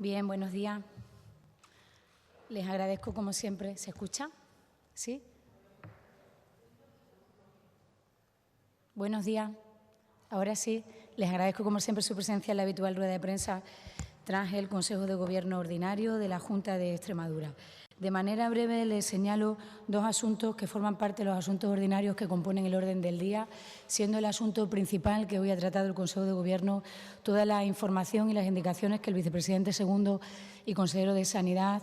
Bien, buenos días. Les agradezco, como siempre. ¿Se escucha? ¿Sí? Buenos días. Ahora sí, les agradezco, como siempre, su presencia en la habitual rueda de prensa tras el Consejo de Gobierno Ordinario de la Junta de Extremadura. De manera breve les señalo dos asuntos que forman parte de los asuntos ordinarios que componen el orden del día, siendo el asunto principal que hoy ha tratado el Consejo de Gobierno toda la información y las indicaciones que el vicepresidente segundo y consejero de Sanidad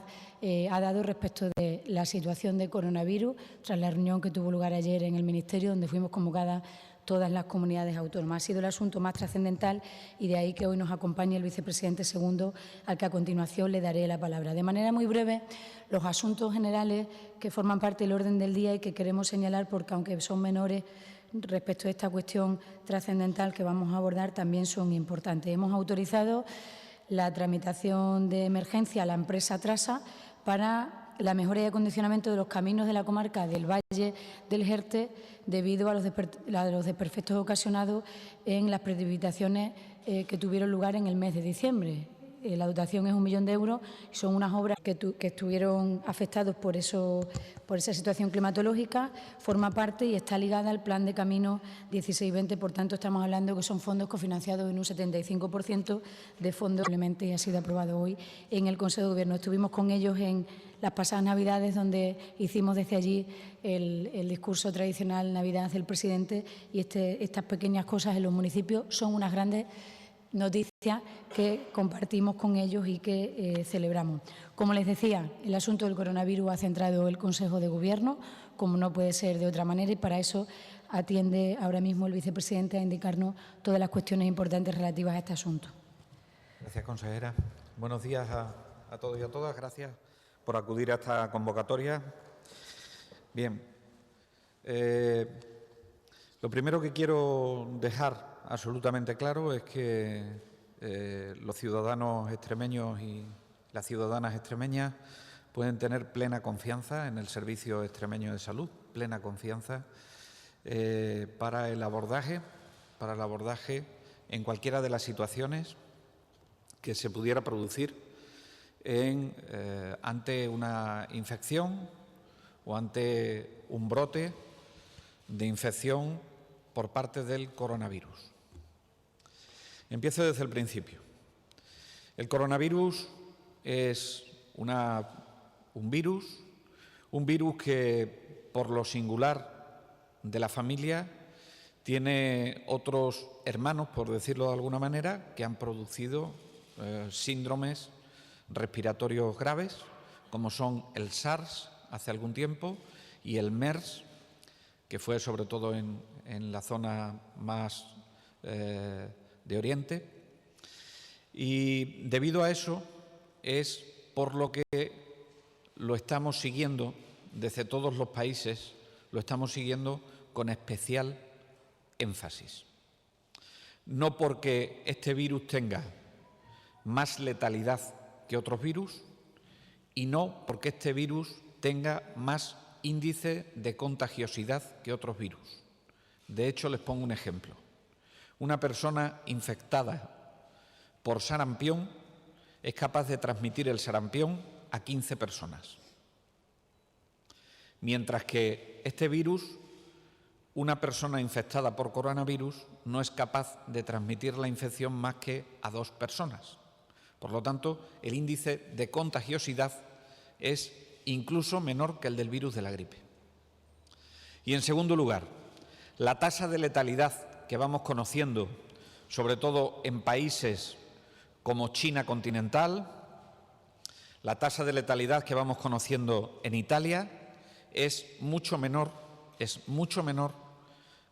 ha dado respecto de la situación de coronavirus tras la reunión que tuvo lugar ayer en el Ministerio, donde fuimos convocadas todas las comunidades autónomas. Ha sido el asunto más trascendental y de ahí que hoy nos acompañe el vicepresidente segundo, al que a continuación le daré la palabra. De manera muy breve, los asuntos generales que forman parte del orden del día y que queremos señalar porque, aunque son menores respecto a esta cuestión trascendental que vamos a abordar, también son importantes. Hemos autorizado la tramitación de emergencia a la empresa Trasa para la mejora y acondicionamiento de los caminos de la comarca del Valle del Jerte debido a los desperfectos ocasionados en las precipitaciones que tuvieron lugar en el mes de diciembre. La dotación es 1 millón de euros y son unas obras que estuvieron afectadas por esa situación climatológica, forma parte y está ligada al Plan de Caminos 16-20, por tanto estamos hablando que son fondos cofinanciados en un 75% de fondos, probablemente ha sido aprobado hoy en el Consejo de Gobierno. Estuvimos con ellos en las pasadas Navidades, donde hicimos desde allí el discurso tradicional Navidad del presidente, y estas pequeñas cosas en los municipios son unas grandes noticias que compartimos con ellos y que celebramos. Como les decía, el asunto del coronavirus ha centrado el Consejo de Gobierno, como no puede ser de otra manera, y para eso atiende ahora mismo el vicepresidente a indicarnos todas las cuestiones importantes relativas a este asunto. Gracias, consejera. Buenos días a todos y a todas. Gracias por acudir a esta convocatoria. Bien, lo primero que quiero dejar absolutamente claro es que los ciudadanos extremeños y las ciudadanas extremeñas pueden tener plena confianza en el Servicio Extremeño de Salud, plena confianza para el abordaje en cualquiera de las situaciones que se pudiera producir ante una infección o ante un brote de infección por parte del coronavirus. Empiezo desde el principio. El coronavirus es un virus que, por lo singular de la familia, tiene otros hermanos, por decirlo de alguna manera, que han producido síndromes respiratorios graves, como son el SARS hace algún tiempo y el MERS, que fue sobre todo en la zona más de Oriente. Y debido a eso es por lo que lo estamos siguiendo desde todos los países, lo estamos siguiendo con especial énfasis. No porque este virus tenga más letalidad que otros virus y no porque este virus tenga más índice de contagiosidad que otros virus. De hecho, les pongo un ejemplo. Una persona infectada por sarampión es capaz de transmitir el sarampión a 15 personas. Mientras que este virus, una persona infectada por coronavirus no es capaz de transmitir la infección más que a 2 personas. Por lo tanto, el índice de contagiosidad es incluso menor que el del virus de la gripe. Y, en segundo lugar, la tasa de letalidad que vamos conociendo, sobre todo en países como China continental, la tasa de letalidad que vamos conociendo en Italia es mucho menor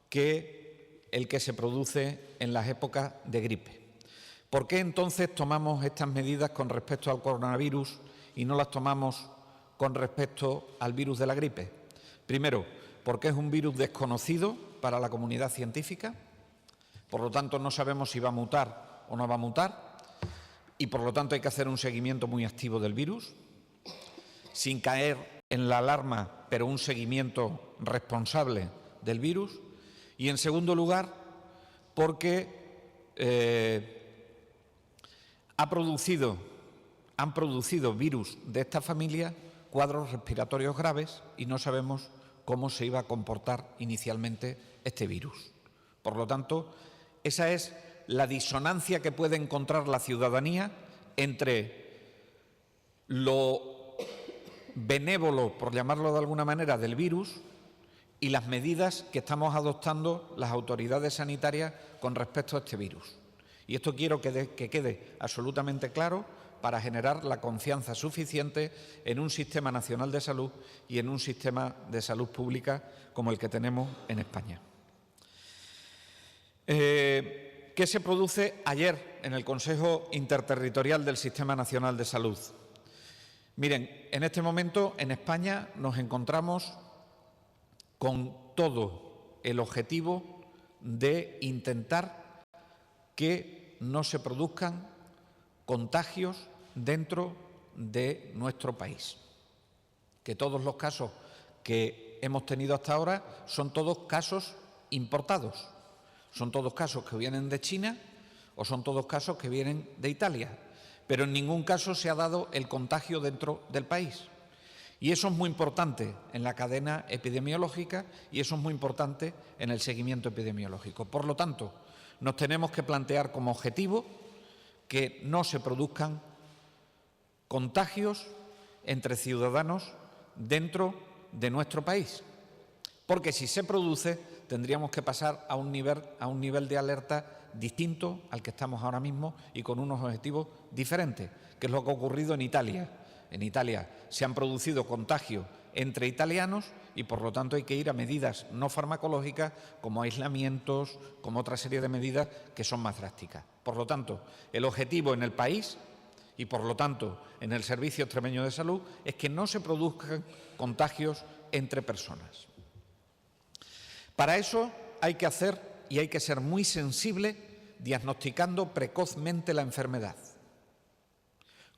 que el que se produce en las épocas de gripe. ¿Por qué entonces tomamos estas medidas con respecto al coronavirus y no las tomamos con respecto al virus de la gripe? Primero, porque es un virus desconocido para la comunidad científica, por lo tanto no sabemos si va a mutar o no va a mutar, y por lo tanto hay que hacer un seguimiento muy activo del virus, sin caer en la alarma, pero un seguimiento responsable del virus. Y, en segundo lugar, porque ha producido han producido virus de esta familia cuadros respiratorios graves y no sabemos cómo se iba a comportar inicialmente este virus. Por lo tanto, esa es la disonancia que puede encontrar la ciudadanía entre lo benévolo, por llamarlo de alguna manera, del virus y las medidas que estamos adoptando las autoridades sanitarias con respecto a este virus. Y esto quiero que quede absolutamente claro para generar la confianza suficiente en un sistema nacional de salud y en un sistema de salud pública como el que tenemos en España. ¿Qué se produce ayer en el Consejo Interterritorial del Sistema Nacional de Salud? Miren, en este momento en España nos encontramos con todo el objetivo de intentar que no se produzcan contagios dentro de nuestro país. Que todos los casos que hemos tenido hasta ahora son todos casos importados. Son todos casos que vienen de China o son todos casos que vienen de Italia. Pero en ningún caso se ha dado el contagio dentro del país. Y eso es muy importante en la cadena epidemiológica y eso es muy importante en el seguimiento epidemiológico. Por lo tanto, nos tenemos que plantear como objetivo que no se produzcan contagios entre ciudadanos dentro de nuestro país. Porque si se produce, tendríamos que pasar a un nivel de alerta distinto al que estamos ahora mismo y con unos objetivos diferentes, que es lo que ha ocurrido en Italia. En Italia se han producido contagios entre italianos y, por lo tanto, hay que ir a medidas no farmacológicas como aislamientos, como otra serie de medidas que son más drásticas. Por lo tanto, el objetivo en el país y, por lo tanto, en el Servicio Extremeño de Salud es que no se produzcan contagios entre personas. Para eso hay que hacer y hay que ser muy sensible diagnosticando precozmente la enfermedad,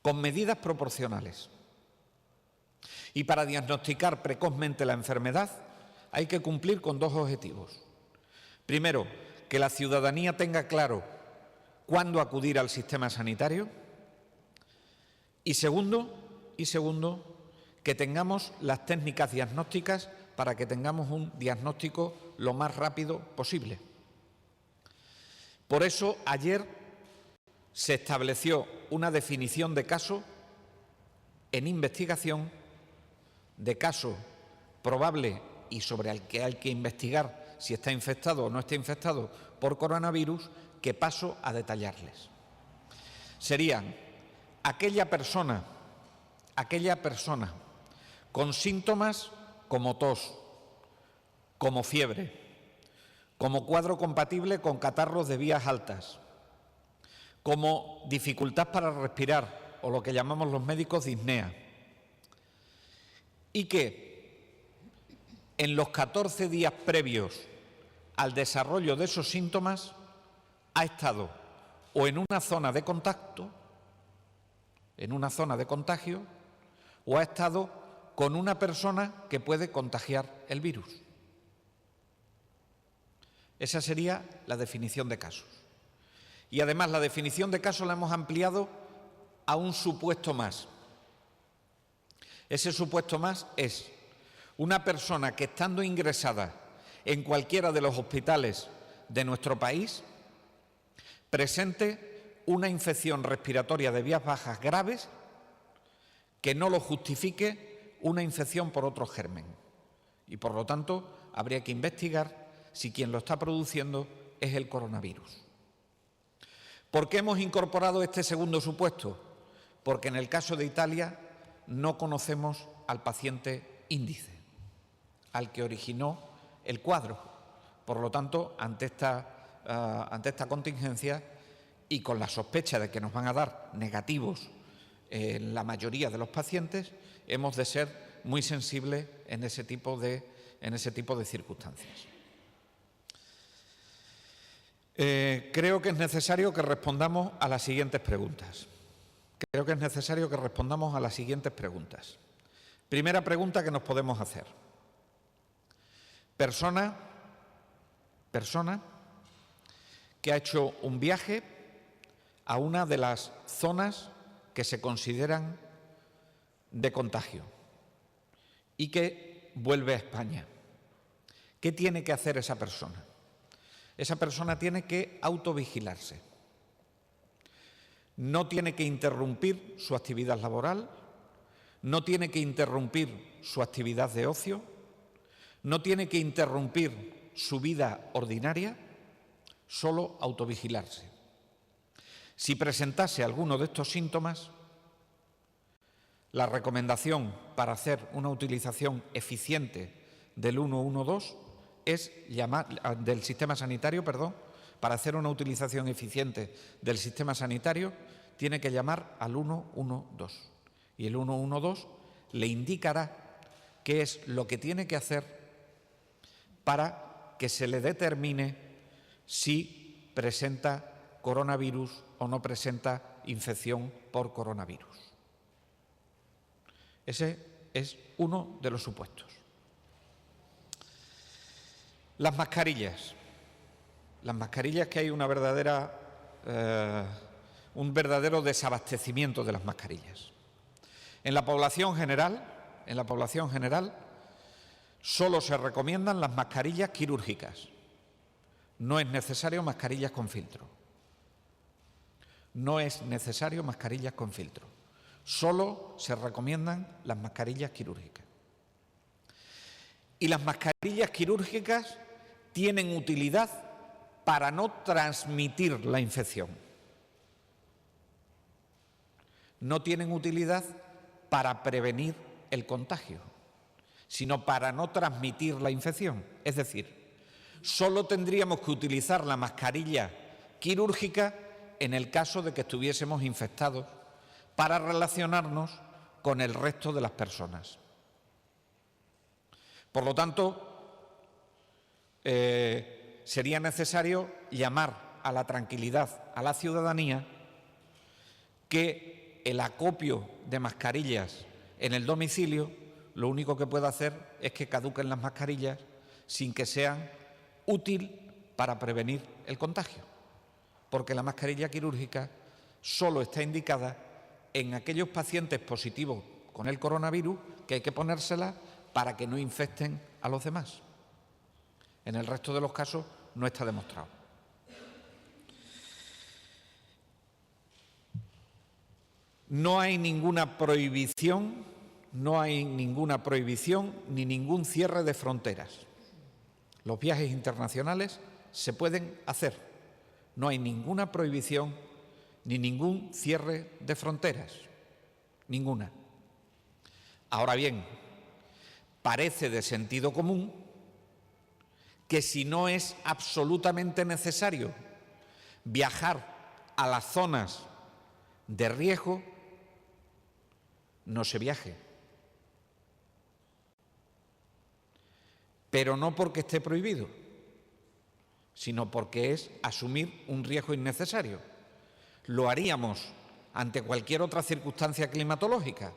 con medidas proporcionales. Y para diagnosticar precozmente la enfermedad hay que cumplir con dos objetivos. Primero, que la ciudadanía tenga claro cuándo acudir al sistema sanitario. Y segundo, que tengamos las técnicas diagnósticas para que tengamos un diagnóstico lo más rápido posible. Por eso, ayer se estableció una definición de caso en investigación, de caso probable y sobre el que hay que investigar si está infectado o no está infectado por coronavirus, que paso a detallarles. Serían aquella persona con síntomas como tos, como fiebre, como cuadro compatible con catarros de vías altas, como dificultad para respirar o lo que llamamos los médicos disnea, y que en los 14 días previos al desarrollo de esos síntomas ha estado o en una zona de contacto, en una zona de contagio, o ha estado con una persona que puede contagiar el virus. Esa sería la definición de casos. Y además la definición de casos la hemos ampliado a un supuesto más. Ese supuesto más es una persona que, estando ingresada en cualquiera de los hospitales de nuestro país, presente una infección respiratoria de vías bajas graves que no lo justifique una infección por otro germen. Y, por lo tanto, habría que investigar si quien lo está produciendo es el coronavirus. ¿Por qué hemos incorporado este segundo supuesto? Porque en el caso de Italia no conocemos al paciente índice, al que originó el cuadro. Por lo tanto, ante esta contingencia y con la sospecha de que nos van a dar negativos en la mayoría de los pacientes, hemos de ser muy sensibles en ese tipo de circunstancias. Creo que es necesario que respondamos a las siguientes preguntas. Primera pregunta que nos podemos hacer. Persona que ha hecho un viaje a una de las zonas que se consideran de contagio y que vuelve a España. ¿Qué tiene que hacer esa persona? Esa persona tiene que autovigilarse. No tiene que interrumpir su actividad laboral, no tiene que interrumpir su actividad de ocio, no tiene que interrumpir su vida ordinaria, solo autovigilarse. Si presentase alguno de estos síntomas, la recomendación para hacer una utilización eficiente del 112 es llamar del sistema sanitario, para hacer una utilización eficiente del sistema sanitario tiene que llamar al 112 y el 112 le indicará qué es lo que tiene que hacer para que se le determine si presenta coronavirus o no presenta infección por coronavirus. Ese es uno de los supuestos. Las mascarillas. Las mascarillas, que hay un verdadero desabastecimiento de las mascarillas. En la población general, solo se recomiendan las mascarillas quirúrgicas. No es necesario mascarillas con filtro. No es necesario mascarillas con filtro. Solo se recomiendan las mascarillas quirúrgicas. Y las mascarillas quirúrgicas tienen utilidad para no transmitir la infección. No tienen utilidad para prevenir el contagio, sino para no transmitir la infección. Es decir, solo tendríamos que utilizar la mascarilla quirúrgica en el caso de que estuviésemos infectados para relacionarnos con el resto de las personas. Por lo tanto, sería necesario llamar a la tranquilidad a la ciudadanía que el acopio de mascarillas en el domicilio lo único que puede hacer es que caduquen las mascarillas sin que sean útiles para prevenir el contagio, porque la mascarilla quirúrgica solo está indicada en aquellos pacientes positivos con el coronavirus que hay que ponérsela para que no infecten a los demás. En el resto de los casos no está demostrado. No hay ninguna prohibición ni ningún cierre de fronteras. Los viajes internacionales se pueden hacer. No hay ninguna prohibición ni ningún cierre de fronteras. Ninguna. Ahora bien, parece de sentido común que si no es absolutamente necesario viajar a las zonas de riesgo, no se viaje. Pero no porque esté prohibido, sino porque es asumir un riesgo innecesario. Lo haríamos ante cualquier otra circunstancia climatológica.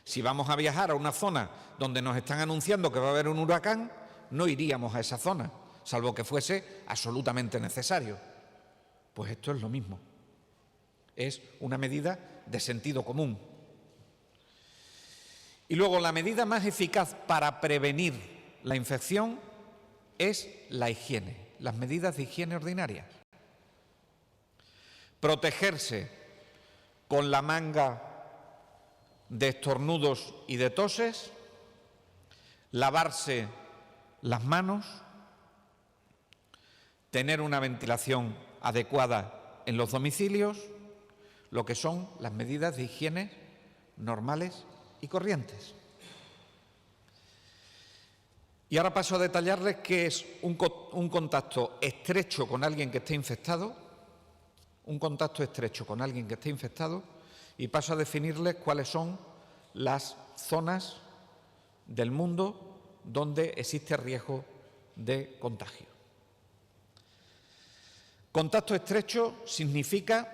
Si vamos a viajar a una zona donde nos están anunciando que va a haber un huracán, no iríamos a esa zona, salvo que fuese absolutamente necesario. Pues esto es lo mismo. Es una medida de sentido común. Y luego, la medida más eficaz para prevenir la infección es la higiene, las medidas de higiene ordinarias. Protegerse con la manga de estornudos y de toses, lavarse las manos, tener una ventilación adecuada en los domicilios, lo que son las medidas de higiene normales y corrientes. Y ahora paso a detallarles qué es un contacto estrecho con alguien que esté infectado, y paso a definirles cuáles son las zonas del mundo donde existe riesgo de contagio. Contacto estrecho significa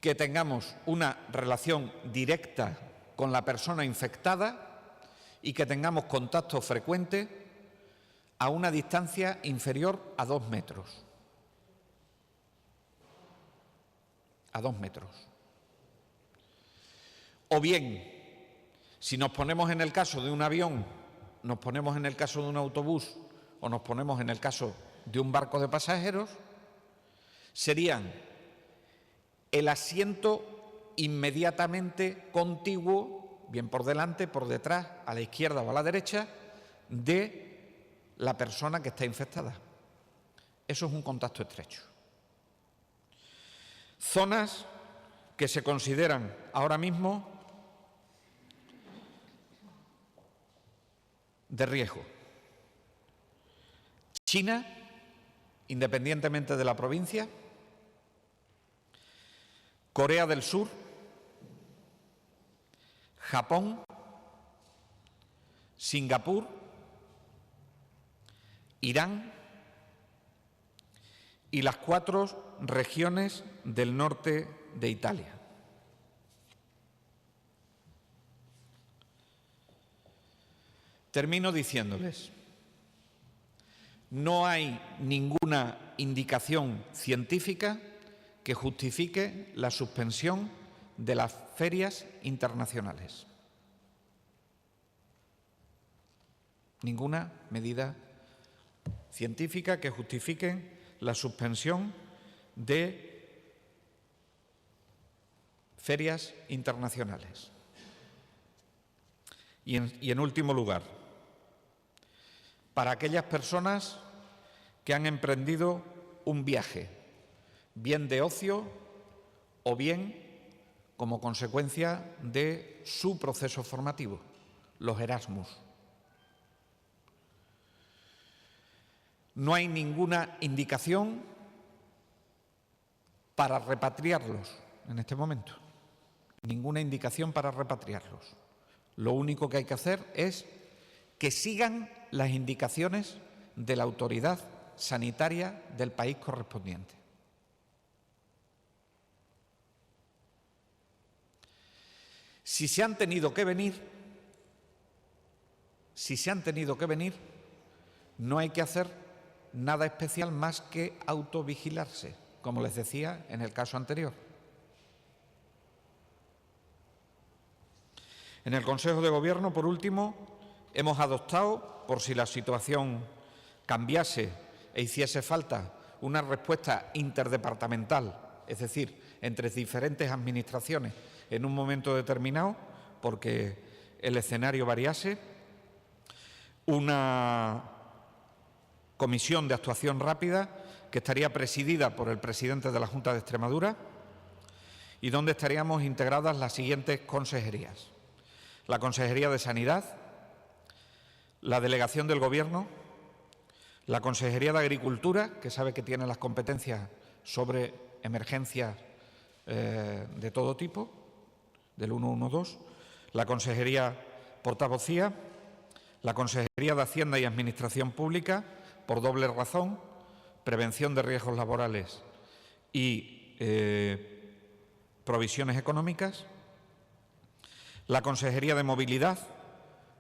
que tengamos una relación directa con la persona infectada y que tengamos contacto frecuente a una distancia inferior a 2 metros. a 2 metros. O bien, si nos ponemos en el caso de un avión, nos ponemos en el caso de un autobús o nos ponemos en el caso de un barco de pasajeros, serían el asiento inmediatamente contiguo, bien por delante, por detrás, a la izquierda o a la derecha, de la persona que está infectada. Eso es un contacto estrecho. Zonas que se consideran ahora mismo de riesgo. China, independientemente de la provincia, Corea del Sur, Japón, Singapur, Irán y las 4 regiones del norte de Italia. Termino diciéndoles, no hay ninguna indicación científica que justifique la suspensión de las ferias internacionales. Ninguna medida científica que justifique la suspensión de ferias internacionales. Y en último lugar, para aquellas personas que han emprendido un viaje, bien de ocio o bien como consecuencia de su proceso formativo, los Erasmus. No hay ninguna indicación para repatriarlos en este momento, ninguna indicación para repatriarlos. Lo único que hay que hacer es que sigan las indicaciones de la autoridad sanitaria del país correspondiente. Si se han tenido que venir, no hay que hacer nada especial más que autovigilarse, como les decía en el caso anterior. En el Consejo de Gobierno, por último, hemos adoptado, por si la situación cambiase e hiciese falta, una respuesta interdepartamental, es decir, entre diferentes administraciones en un momento determinado, porque el escenario variase, una comisión de actuación rápida que estaría presidida por el presidente de la Junta de Extremadura y donde estaríamos integradas las siguientes consejerías: la Consejería de Sanidad, la Delegación del Gobierno, la Consejería de Agricultura, que sabe que tiene las competencias sobre emergencias de todo tipo, del 112, la Consejería Portavocía, la Consejería de Hacienda y Administración Pública, por doble razón, prevención de riesgos laborales y provisiones económicas, la Consejería de Movilidad,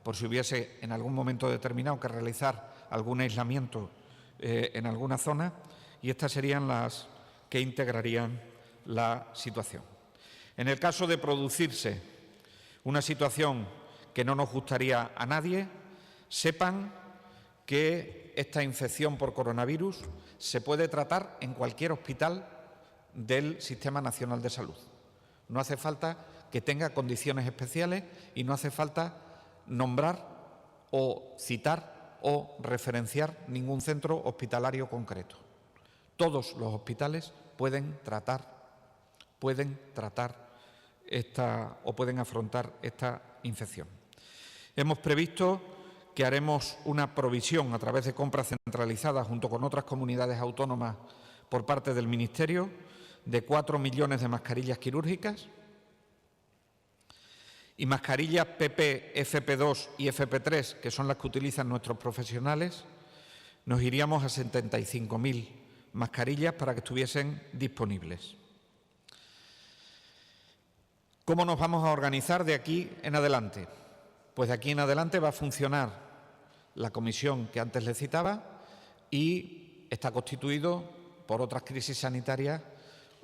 por si hubiese en algún momento determinado que realizar algún aislamiento en alguna zona, y estas serían las que integrarían la situación. En el caso de producirse una situación que no nos gustaría a nadie, sepan que esta infección por coronavirus se puede tratar en cualquier hospital del Sistema Nacional de Salud. No hace falta que tenga condiciones especiales y no hace falta nombrar o citar o referenciar ningún centro hospitalario concreto. Todos los hospitales pueden afrontar esta infección. Hemos previsto que haremos una provisión a través de compras centralizadas junto con otras comunidades autónomas por parte del Ministerio de 4 millones de mascarillas quirúrgicas y mascarillas PP, FP2 y FP3, que son las que utilizan nuestros profesionales, nos iríamos a 75.000 mascarillas para que estuviesen disponibles. ¿Cómo nos vamos a organizar de aquí en adelante? Pues de aquí en adelante va a funcionar la comisión que antes les citaba y está constituido por otras crisis sanitarias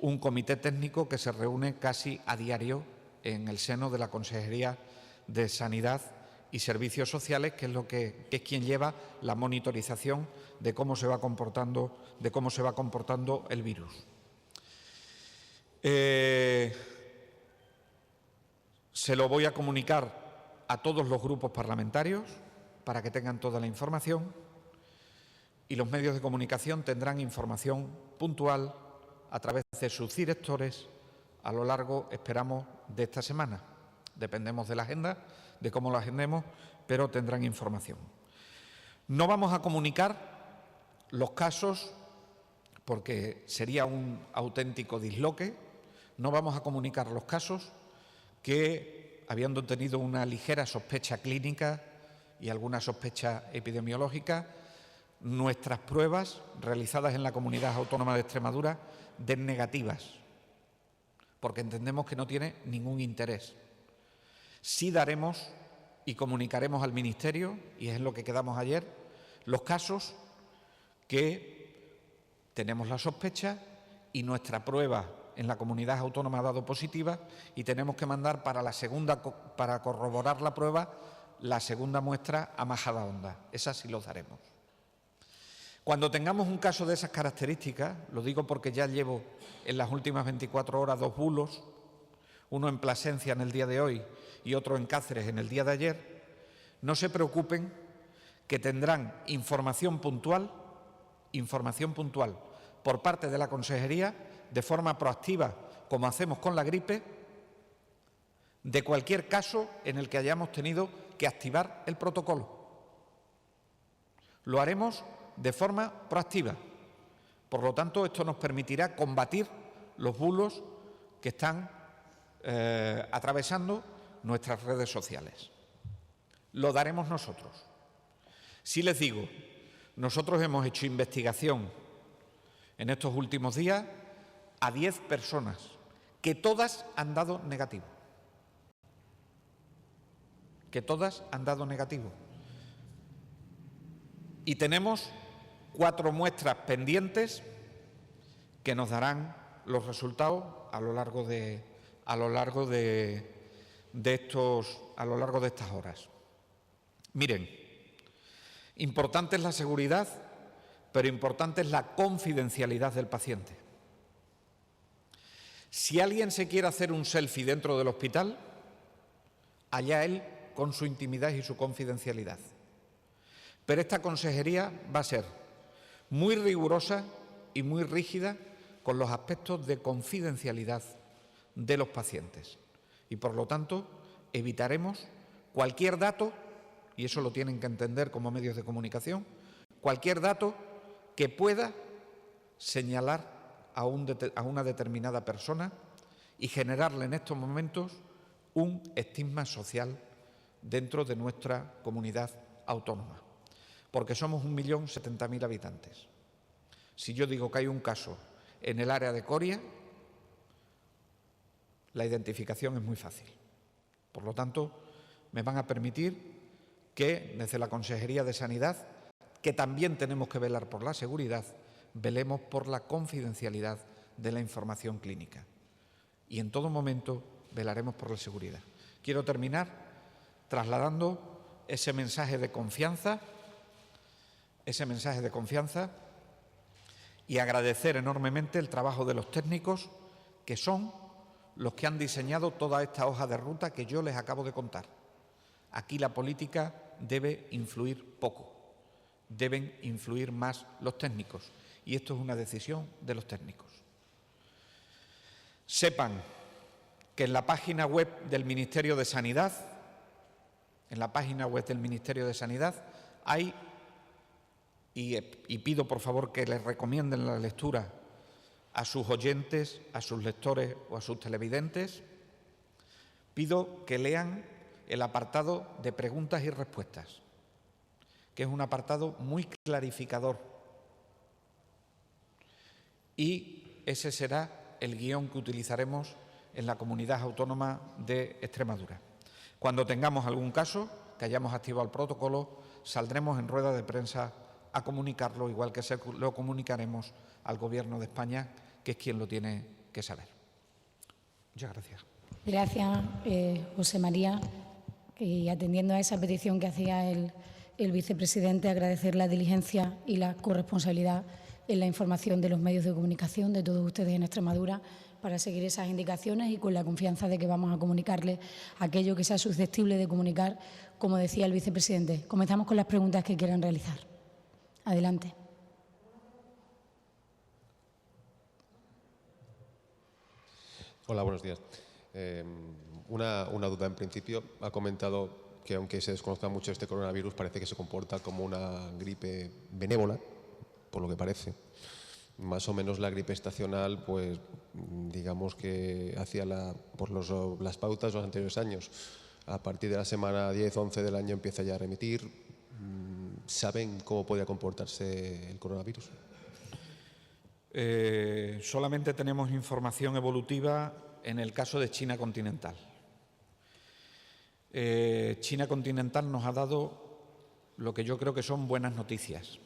un comité técnico que se reúne casi a diario en el seno de la Consejería de Sanidad y Servicios Sociales, que es quien lleva la monitorización de cómo se va comportando el virus. Se lo voy a comunicar a todos los grupos parlamentarios para que tengan toda la información, y los medios de comunicación tendrán información puntual a través de sus directores a lo largo, esperamos, de esta semana. Dependemos de la agenda, de cómo la agendemos, pero tendrán información. No vamos a comunicar los casos porque sería un auténtico disloque. No vamos a comunicar los casos que, habiendo tenido una ligera sospecha clínica y alguna sospecha epidemiológica, nuestras pruebas realizadas en la Comunidad Autónoma de Extremadura den negativas, porque entendemos que no tiene ningún interés. Sí daremos y comunicaremos al Ministerio, y es en lo que quedamos ayer, los casos que tenemos la sospecha y nuestra prueba en la comunidad autónoma ha dado positiva, y tenemos que mandar para corroborar la prueba, la segunda muestra a Majadahonda. Esas sí los daremos. Cuando tengamos un caso de esas características, lo digo porque ya llevo en las últimas 24 horas 2 bulos, uno en Plasencia en el día de hoy y otro en Cáceres en el día de ayer, no se preocupen, que tendrán información puntual por parte de la Consejería, de forma proactiva, como hacemos con la gripe, de cualquier caso en el que hayamos tenido que activar el protocolo. Lo haremos de forma proactiva. Por lo tanto, esto nos permitirá combatir los bulos que están atravesando nuestras redes sociales. Lo daremos nosotros. Sí les digo, nosotros hemos hecho investigación en estos últimos días a 10 personas que todas han dado negativo. Y tenemos 4 muestras pendientes que nos darán los resultados a lo largo de estas horas. Miren, importante es la seguridad, pero importante es la confidencialidad del paciente. Si alguien se quiere hacer un selfie dentro del hospital, allá él con su intimidad y su confidencialidad. Pero esta consejería va a ser muy rigurosa y muy rígida con los aspectos de confidencialidad de los pacientes. Y por lo tanto, evitaremos cualquier dato, y eso lo tienen que entender como medios de comunicación, cualquier dato que pueda señalar a una determinada persona y generarle en estos momentos un estigma social dentro de nuestra comunidad autónoma, porque somos 1.070.000 habitantes. Si yo digo que hay un caso en el área de Coria, la identificación es muy fácil. Por lo tanto, me van a permitir que desde la Consejería de Sanidad, que también tenemos que velar por la seguridad, velemos por la confidencialidad de la información clínica. Y en todo momento velaremos por la seguridad. Quiero terminar trasladando ese mensaje de confianza y agradecer enormemente el trabajo de los técnicos, que son los que han diseñado toda esta hoja de ruta que yo les acabo de contar. Aquí la política debe influir poco, deben influir más los técnicos, y esto es una decisión de los técnicos. Sepan que en la página web del Ministerio de Sanidad, hay, y pido por favor que les recomienden la lectura a sus oyentes, a sus lectores o a sus televidentes, pido que lean el apartado de preguntas y respuestas, que es un apartado muy clarificador, y ese será el guión que utilizaremos en la Comunidad Autónoma de Extremadura. Cuando tengamos algún caso, que hayamos activado el protocolo, saldremos en rueda de prensa a comunicarlo, igual que lo comunicaremos al Gobierno de España, que es quien lo tiene que saber. Muchas gracias. Gracias, José María. Y atendiendo a esa petición que hacía el vicepresidente, agradecer la diligencia y la corresponsabilidad en la información de los medios de comunicación de todos ustedes en Extremadura para seguir esas indicaciones y con la confianza de que vamos a comunicarles aquello que sea susceptible de comunicar, como decía el vicepresidente. Comenzamos con las preguntas que quieran realizar. Adelante. Hola, buenos días. Una duda en principio. Ha comentado que aunque se desconozca mucho este coronavirus, parece que se comporta como una gripe benévola, por lo que parece. Más o menos la gripe estacional, pues digamos que hacía las pautas de los anteriores años. A partir de la semana 10-11 del año empieza ya a remitir. ¿Saben cómo podría comportarse el coronavirus? Solamente tenemos información evolutiva en el caso de China continental. China continental nos ha dado lo que yo creo que son buenas noticias.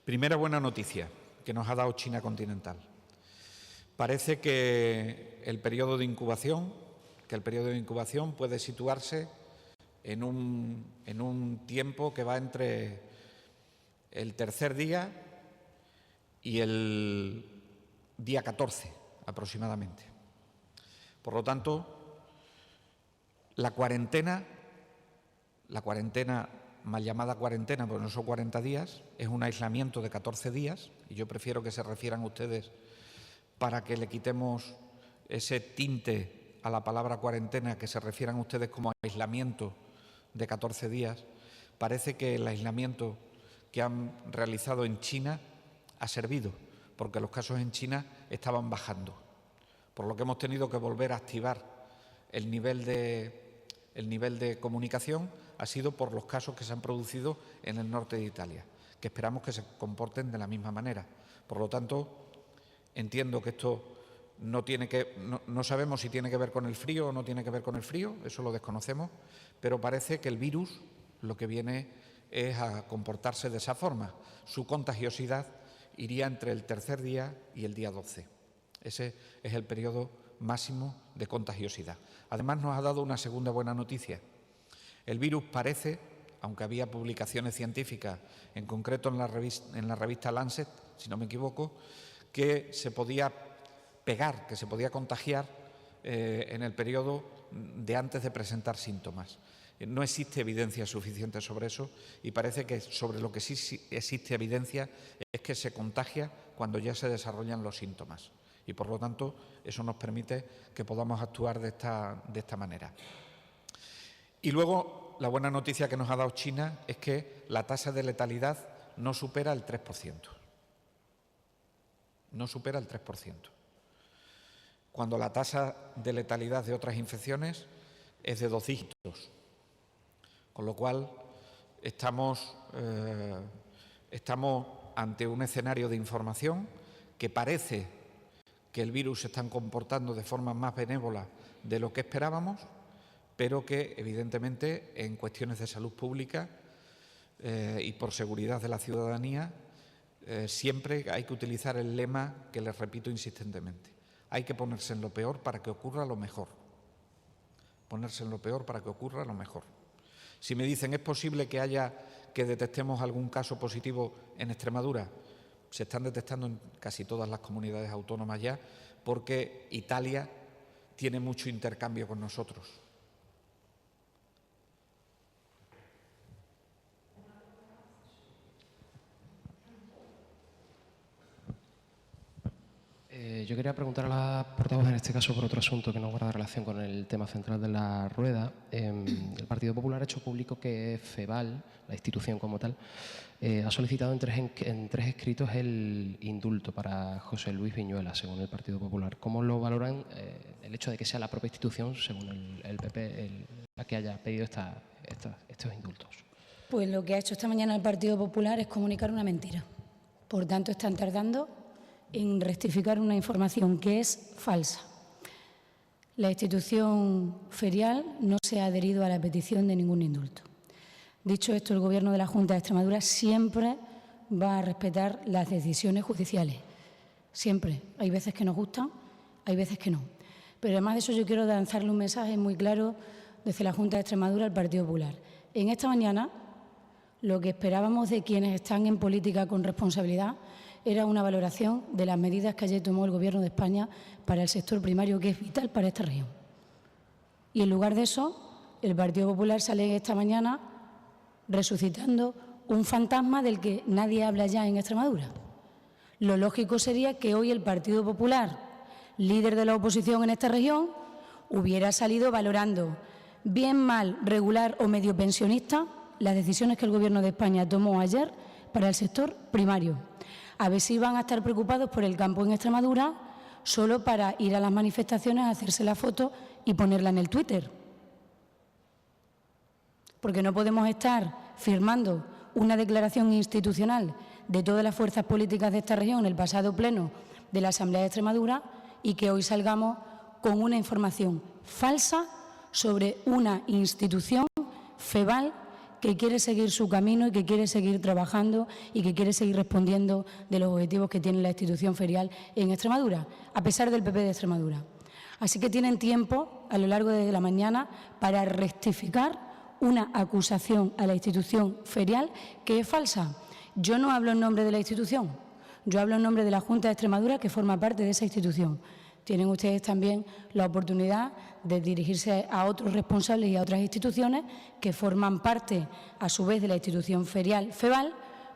Primera buena noticia que nos ha dado China continental. Parece que el periodo de incubación puede situarse en un tiempo que va entre el tercer día y el día 14 aproximadamente. Por lo tanto, la cuarentena mal llamada cuarentena, porque no son 40 días, es un aislamiento de 14 días, y yo prefiero que se refieran ustedes para que le quitemos ese tinte a la palabra cuarentena, que se refieran ustedes como aislamiento de 14 días. Parece que el aislamiento que han realizado en China ha servido, porque los casos en China estaban bajando, por lo que hemos tenido que volver a activar el nivel de comunicación. Ha sido por los casos que se han producido en el norte de Italia, que esperamos que se comporten de la misma manera. Por lo tanto, entiendo que esto no sabemos si tiene que ver con el frío o no tiene que ver con el frío, eso lo desconocemos, pero parece que el virus lo que viene es a comportarse de esa forma. Su contagiosidad iría entre el tercer día y el día 12. Ese es el periodo máximo de contagiosidad. Además, nos ha dado una segunda buena noticia. El virus parece, aunque había publicaciones científicas, en concreto en la revista Lancet, si no me equivoco, que se podía pegar, que se podía contagiar en el periodo de antes de presentar síntomas. No existe evidencia suficiente sobre eso y parece que sobre lo que sí existe evidencia es que se contagia cuando ya se desarrollan los síntomas. Y por lo tanto, eso nos permite que podamos actuar de esta manera. Y luego, la buena noticia que nos ha dado China es que la tasa de letalidad no supera el 3%. No supera el 3%. Cuando la tasa de letalidad de otras infecciones es de 2 dígitos. Con lo cual, estamos ante un escenario de información que parece que el virus se está comportando de forma más benévola de lo que esperábamos, pero que, evidentemente, en cuestiones de salud pública y por seguridad de la ciudadanía, siempre hay que utilizar el lema que les repito insistentemente. Hay que ponerse en lo peor para que ocurra lo mejor. Ponerse en lo peor para que ocurra lo mejor. Si me dicen, ¿es posible que detectemos algún caso positivo en Extremadura? Se están detectando en casi todas las comunidades autónomas ya, porque Italia tiene mucho intercambio con nosotros. Yo quería preguntar a la portavoz, en este caso por otro asunto que no guarda relación con el tema central de la rueda. El Partido Popular ha hecho público que FEVAL, la institución como tal, ha solicitado en tres escritos el indulto para José Luis Viñuela, según el Partido Popular. ¿Cómo lo valoran el hecho de que sea la propia institución, según el PP, la que haya pedido estos indultos? Pues lo que ha hecho esta mañana el Partido Popular es comunicar una mentira. Por tanto, están tardando en rectificar una información que es falsa. La institución ferial no se ha adherido a la petición de ningún indulto. Dicho esto, el Gobierno de la Junta de Extremadura siempre va a respetar las decisiones judiciales. Siempre. Hay veces que nos gustan, hay veces que no. Pero además de eso yo quiero lanzarle un mensaje muy claro desde la Junta de Extremadura al Partido Popular. En esta mañana lo que esperábamos de quienes están en política con responsabilidad era una valoración de las medidas que ayer tomó el Gobierno de España para el sector primario, que es vital para esta región. Y en lugar de eso, el Partido Popular sale esta mañana resucitando un fantasma del que nadie habla ya en Extremadura. Lo lógico sería que hoy el Partido Popular, líder de la oposición en esta región, hubiera salido valorando bien, mal, regular o medio pensionista las decisiones que el Gobierno de España tomó ayer para el sector primario. A ver si van a estar preocupados por el campo en Extremadura solo para ir a las manifestaciones, hacerse la foto y ponerla en el Twitter. Porque no podemos estar firmando una declaración institucional de todas las fuerzas políticas de esta región en el pasado pleno de la Asamblea de Extremadura y que hoy salgamos con una información falsa sobre una institución, FEVAL, que quiere seguir su camino y que quiere seguir trabajando y que quiere seguir respondiendo de los objetivos que tiene la institución ferial en Extremadura, a pesar del PP de Extremadura. Así que tienen tiempo a lo largo de la mañana para rectificar una acusación a la institución ferial que es falsa. Yo no hablo en nombre de la institución, yo hablo en nombre de la Junta de Extremadura, que forma parte de esa institución. Tienen ustedes también la oportunidad de dirigirse a otros responsables y a otras instituciones que forman parte, a su vez, de la institución ferial FEVAL,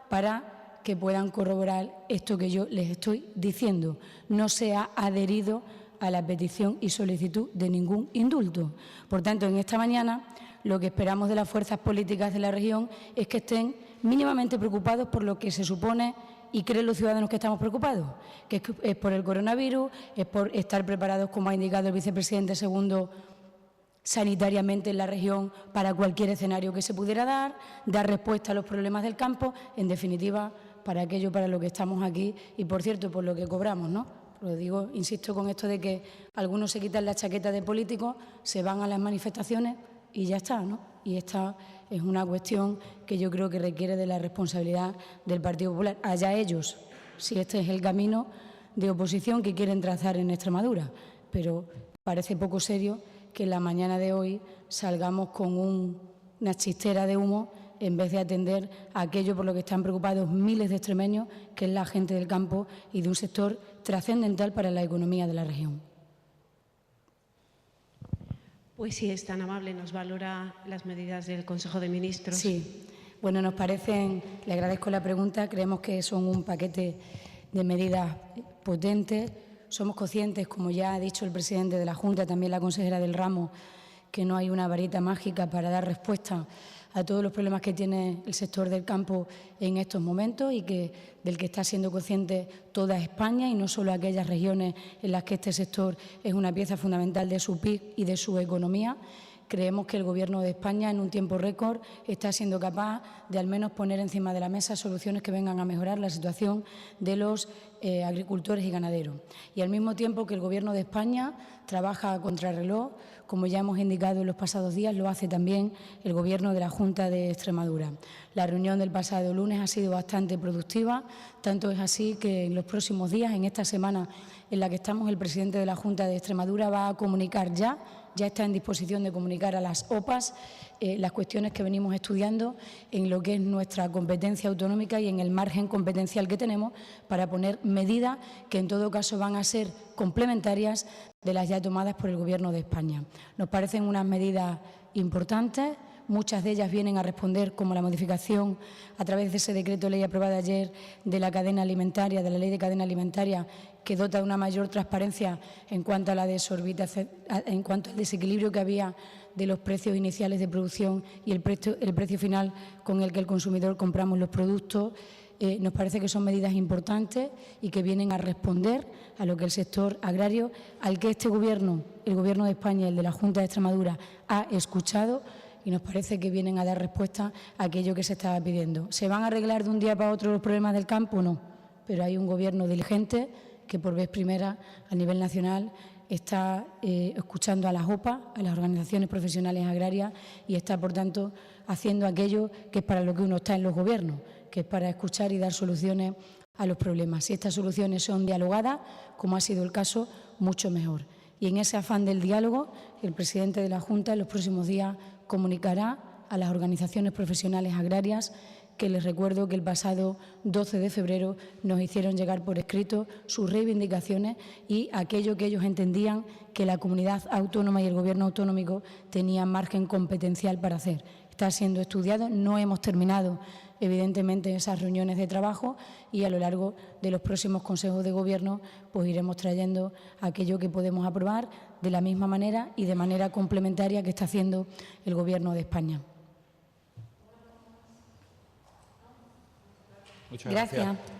para que puedan corroborar esto que yo les estoy diciendo. No se ha adherido a la petición y solicitud de ningún indulto. Por tanto, en esta mañana lo que esperamos de las fuerzas políticas de la región es que estén mínimamente preocupados por lo que se supone y creen los ciudadanos que estamos preocupados, que es por el coronavirus, es por estar preparados, como ha indicado el vicepresidente segundo, sanitariamente en la región para cualquier escenario que se pudiera dar respuesta a los problemas del campo, en definitiva, para aquello para lo que estamos aquí y, por cierto, por lo que cobramos, ¿no? Lo digo, insisto con esto de que algunos se quitan la chaqueta de políticos, se van a las manifestaciones y ya está, ¿no? Y esta es una cuestión que yo creo que requiere de la responsabilidad del Partido Popular. Allá ellos, si este es el camino de oposición que quieren trazar en Extremadura. Pero parece poco serio que en la mañana de hoy salgamos con una chistera de humo en vez de atender a aquello por lo que están preocupados miles de extremeños, que es la gente del campo y de un sector trascendental para la economía de la región. Pues si es tan amable, nos valora las medidas del Consejo de Ministros. Sí, bueno, nos parecen, le agradezco la pregunta, creemos que son un paquete de medidas potentes. Somos conscientes, como ya ha dicho el presidente de la Junta, también la consejera del ramo, que no hay una varita mágica para dar respuesta a todos los problemas que tiene el sector del campo en estos momentos y del que está siendo consciente toda España y no solo aquellas regiones en las que este sector es una pieza fundamental de su PIB y de su economía. Creemos que el Gobierno de España, en un tiempo récord, está siendo capaz de al menos poner encima de la mesa soluciones que vengan a mejorar la situación de los agricultores y ganaderos. Y al mismo tiempo que el Gobierno de España trabaja a contrarreloj, como ya hemos indicado en los pasados días, lo hace también el Gobierno de la Junta de Extremadura. La reunión del pasado lunes ha sido bastante productiva, tanto es así que en los próximos días, en esta semana en la que estamos, el presidente de la Junta de Extremadura va a comunicar ya está en disposición de comunicar a las OPAs las cuestiones que venimos estudiando en lo que es nuestra competencia autonómica y en el margen competencial que tenemos para poner medidas que en todo caso van a ser complementarias de las ya tomadas por el Gobierno de España. Nos parecen unas medidas importantes. Muchas de ellas vienen a responder, como la modificación a través de ese decreto ley aprobado ayer de la cadena alimentaria, de la ley de cadena alimentaria, que dota de una mayor transparencia en cuanto a la en cuanto al desequilibrio que había de los precios iniciales de producción y el precio final con el que el consumidor compramos los productos. Nos parece que son medidas importantes y que vienen a responder a lo que el sector agrario, al que este Gobierno, el Gobierno de España, el de la Junta de Extremadura, ha escuchado, y nos parece que vienen a dar respuesta a aquello que se estaba pidiendo. ¿Se van a arreglar de un día para otro los problemas del campo? No, pero hay un Gobierno diligente que por vez primera a nivel nacional está escuchando a las OPA, a las organizaciones profesionales agrarias, y está, por tanto, haciendo aquello que es para lo que uno está en los gobiernos, que es para escuchar y dar soluciones a los problemas. Si estas soluciones son dialogadas, como ha sido el caso, mucho mejor. Y en ese afán del diálogo, el presidente de la Junta en los próximos días comunicará a las organizaciones profesionales agrarias, que les recuerdo que el pasado 12 de febrero nos hicieron llegar por escrito sus reivindicaciones y aquello que ellos entendían que la comunidad autónoma y el Gobierno autonómico tenían margen competencial para hacer. Está siendo estudiado, no hemos terminado evidentemente esas reuniones de trabajo y a lo largo de los próximos consejos de Gobierno pues iremos trayendo aquello que podemos aprobar de la misma manera y de manera complementaria que está haciendo el Gobierno de España. Muchas gracias.